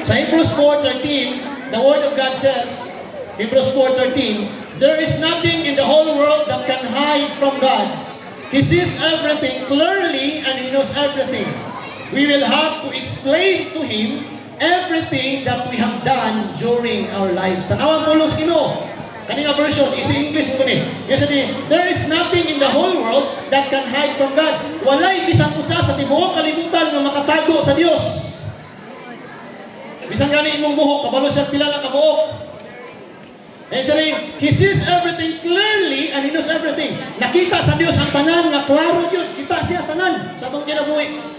Sa Hebrews 4:13, the Word of God says, Hebrews 4:13, there is nothing in the whole world that can hide from God. He sees everything clearly and He knows everything. We will have to explain to Him everything that we have done during our lives. Tanawan po los Ginoo. Kaninga version, isi English mo ni. Yes, there is nothing in the whole world that can hide from God. Walay bisan usa sa tibuok kalibutan nga makatago sa Dios. Bisan gani imong buhok, kabalo siya pila na kabuok. And saying, He sees everything clearly and He knows everything. Nakita sa Dios ang tanan nga klaro yun. Kita siya tanan sa atong kinabuhi.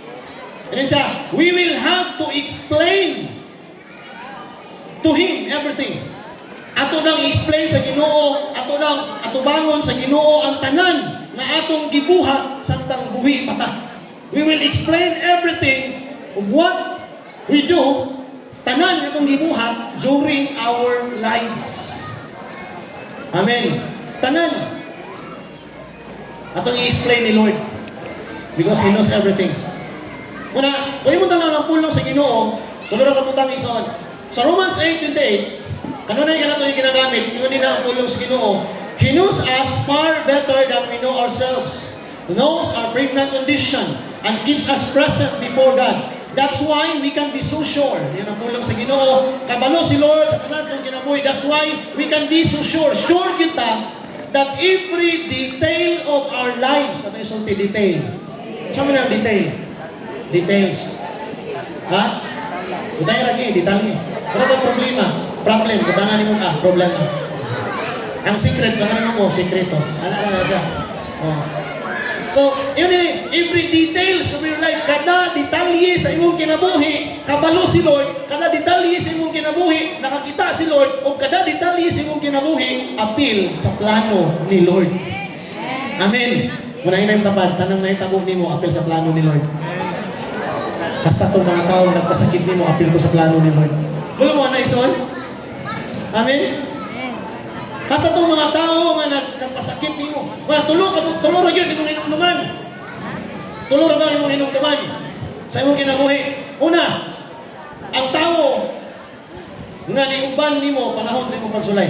And then siya, we will have to explain to Him everything. Ato nang i-explain sa Ginoo, ato nang atubangon sa Ginoo ang tanan nga atong gibuhat samtang buhi pata. We will explain everything of what we do, tanan nga atong gibuhat during our lives. Amen. Tanan. Atong i-explain ni Lord because He knows everything. Una, kung mo tanaw ng pulong sa Ginoo, tulura ka putang igsoon. Sa Romans 8:28, kanunay ka na ito yung ginagamit, yun din ang pulong sa Ginoo. He knows us far better than we know ourselves. Knows our pregnant condition and keeps us present before God. That's why we can be so sure. Yan ang pulong sa Ginoo. Kabalo si Lord sa tanas ng kinabuhi. That's why we can be so sure. Sure kita that every detail of our lives, ano yung sulti detail? Saan mo na ang detail? Details. Ha? Butay lagi, detalye. Pero ba problema? Problem, butangan mo problema. Ang secret, butangan mo sekreto. Ano siya? Oh. So, yun yun, every details of your life, kada detalye sa imong kinabuhi, kabalo si Lord, kada detalye sa imong kinabuhi, nakakita si Lord, o kada detalye sa imong kinabuhi, appeal sa plano ni Lord. Amen. Muna yun ang tapad, tanang na itabo ni mo, appeal sa plano ni Lord. Basta itong mga tao nagpasakit ni mo, appeal to sa plano ni Lord. Wala mo na ison? Amen? Basta itong mga tao nga nagpasakit ni mo. Wala, tulor yun, imong inumduman. Tulor ka imong inumduman. Sa imong kinabuhi. Una, ang tao nga niuban ni mo panahon sa imong pagsulay.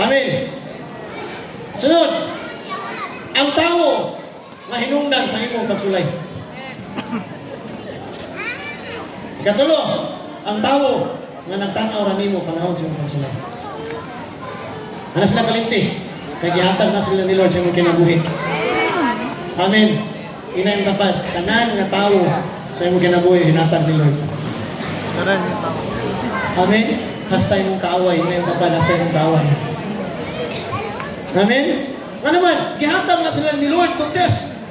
Amen? Sunod, ang tao nga hinungdan sa imong pagsulay. Ikatulo, ang tao nga nagtanaw ra nimo panahon sa imong pagsulay. Ano sila kalimti? Kaya gihatag na sila ni Lord sa imong kinabuhi. Amen. Ina yung tapat. Tanan nga tao sa imong kinabuhi, hinatag ni Lord. Amen. Hasta imong kaaway. Ina yung tapat, hasta imong kaaway. Amen. Nga naman, gihatag na sila ni Lord to test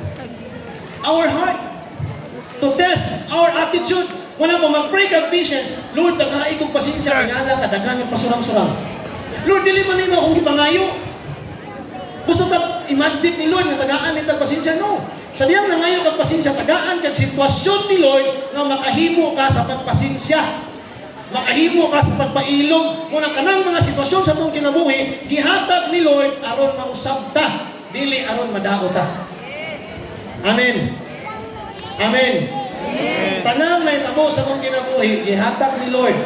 our heart. To test our attitude. Wala po, mag-pray ka patience. Lord, nagkahay kong pasensya, pinala ka, daghan ng pasurang-surang. Lord, dili man nimo akong ipangayo. Gusto ta imagine ni Lord na tagaan nito pasensya, no. Sa diyang nangayo kang pasensya, tagaan kag sitwasyon ni Lord nga makahimo ka sa pagpasensya. Makahimo ka sa pagpailog. Muna kanang mga sitwasyon sa itong kinabuhi, gihatag ni Lord aron mausab ta, dili aron madaot ta. Amen. Amen. Tanang na itabo sa mong kinabuhi, gihatag ni Lord,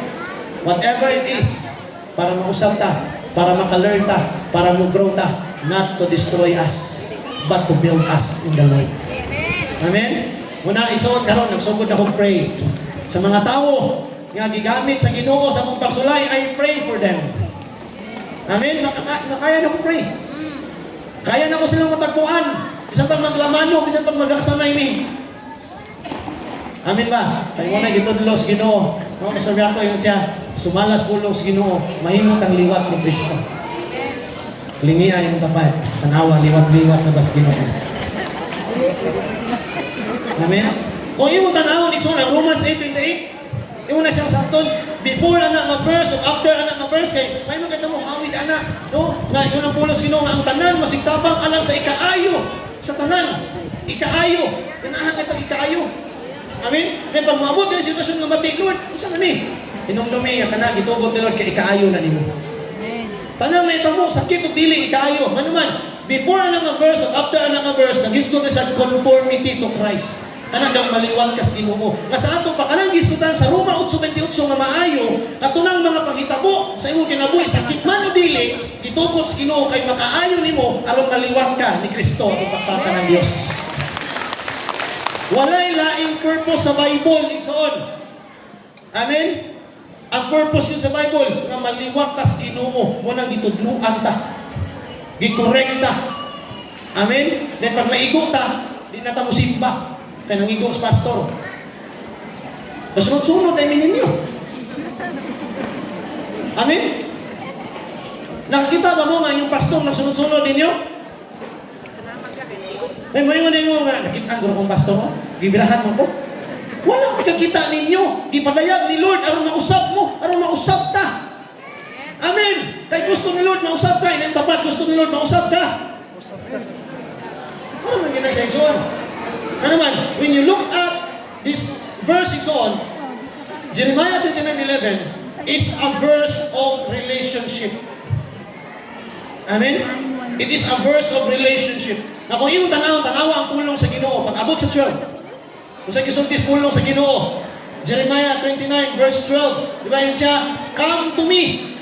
whatever it is, para mausap ta, para maka-learn ta, para mag-grow ta, not to destroy us, but to build us in the Lord. Amen? Muna, igsoon karon, nagsugod na akong pray. Sa mga tao, nga gigamit sa Ginoo sa mong pagsulay, I pray for them. Amen? Kaya na akong pray. Kaya na ako silang matagpuan. Bisan pag maglamano, bisan pag magaksanay ni. Amin ba? Kaya mo na gitudlos Ginoo. No, masabi ako yung siya, sumalas pulos Ginoo, mahimot ang liwat ni Kristo. Lingia yung tapat, tanawa, liwat-liwat na bas Ginoo. Amen? Kung imo tanawon, ikso na Romans 8:28, imo na siyang sakton, before anak mag-verse, o after anak mag-verse, kay may makita mo, hawid anak, no? Nga, yun ang pulos Ginoo, nga ang tanan, masigtabang alang sa ikaayo, sa tanan, ikaayo, ganahan ka ikaayo. Amen? Then pag maabot ka ng sitwasyon nga mati, Lord, saan ni? Hinumdumi nga ka na, gitugod ni Lord, kaya ikaayo na nimo. Tanang na ito mo, sakit o dili, ikaayo. Ano man, before ang mga verse, after ang mga verse, nag-isdo na sa conformity to Christ. Kanang daw maliwat kas Ginoo. Nga sa ato pa kanang gisgutan sa Roma 8:28 nga maayo katunang mga panghitabo sa imong kinabuhi sakit man o dili gitugot sa Ginoo kay makaayo nimo aron maliwat ka ni Kristo atong pagpaka ng Dios. Walay laing purpose sa Bible igsoon. Amen. Ang purpose yun sa Bible nga maliwat tas Ginoo mo nang gitudluan ta. Gikorek ta. Amen. Then pag naigo ta, di na ta mo simba. Kaya nangigo sa pastor. Kasunod-sunod ay ninyo. Amen. Nakikita ba mo nga yung pastor nagsunod-sunod ninyo? Ay, mo yun ninyo nga, nakita ko kong pastor mo? Bibirahan mo ko? Wala makikita ninyo. Di padayag ni Lord, aron mausap mo, aron mausap ta. Amen. Kaya gusto ni Lord mausap ka, ilang tapat gusto ni Lord mausap ka. Ano man yun sa Exxon? Ano man, when you look at this verse Exxon, Jeremiah 29:11 is a verse of relationship. Amen? It is a verse of relationship. Na kung yung tanawa ang pulong sa Ginoo, pag-abot sa 12, kung sa gisultis pulong sa Ginoo, Jeremiah 29 verse 12, di ba yun siya? Come to me.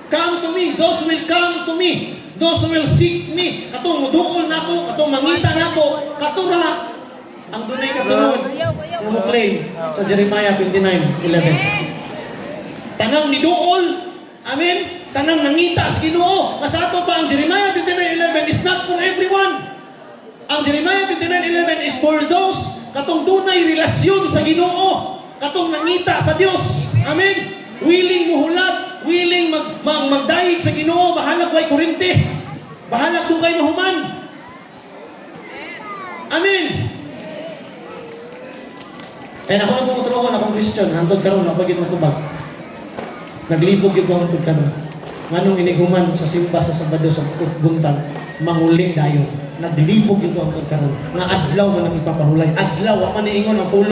Come to me. Those will come to me. Those who will seek me. Katong muduol na ko, katong mangita na ko, katura, ang dunay katunod na mo claim sa Jeremiah 29:11. Tanang ni duol, amen? Tanang nangita sa Ginoo. Nasa ato pa ang Jeremiah 29:11 is not for everyone. Ang Jeremiah 29:11 is for those katong dunay relasyon sa Ginoo, katong nangita sa Dios. Amen. Willing muhulat, willing magdayeg sa Ginoo, bahalag way kurente. Bahalag dugay mahuman. Amen. Kaya ako na pumutulohan akong Christian, hantod karon ako gid matubag. Naglibog yung hantod karon. Nganong iniguman sa simba sa Sabado sa buntag, manguling dayon. Naglibog yung hantod karon. Nga adlaw man ang ipapahulay. Adlaw, wa man niingon ang pulo.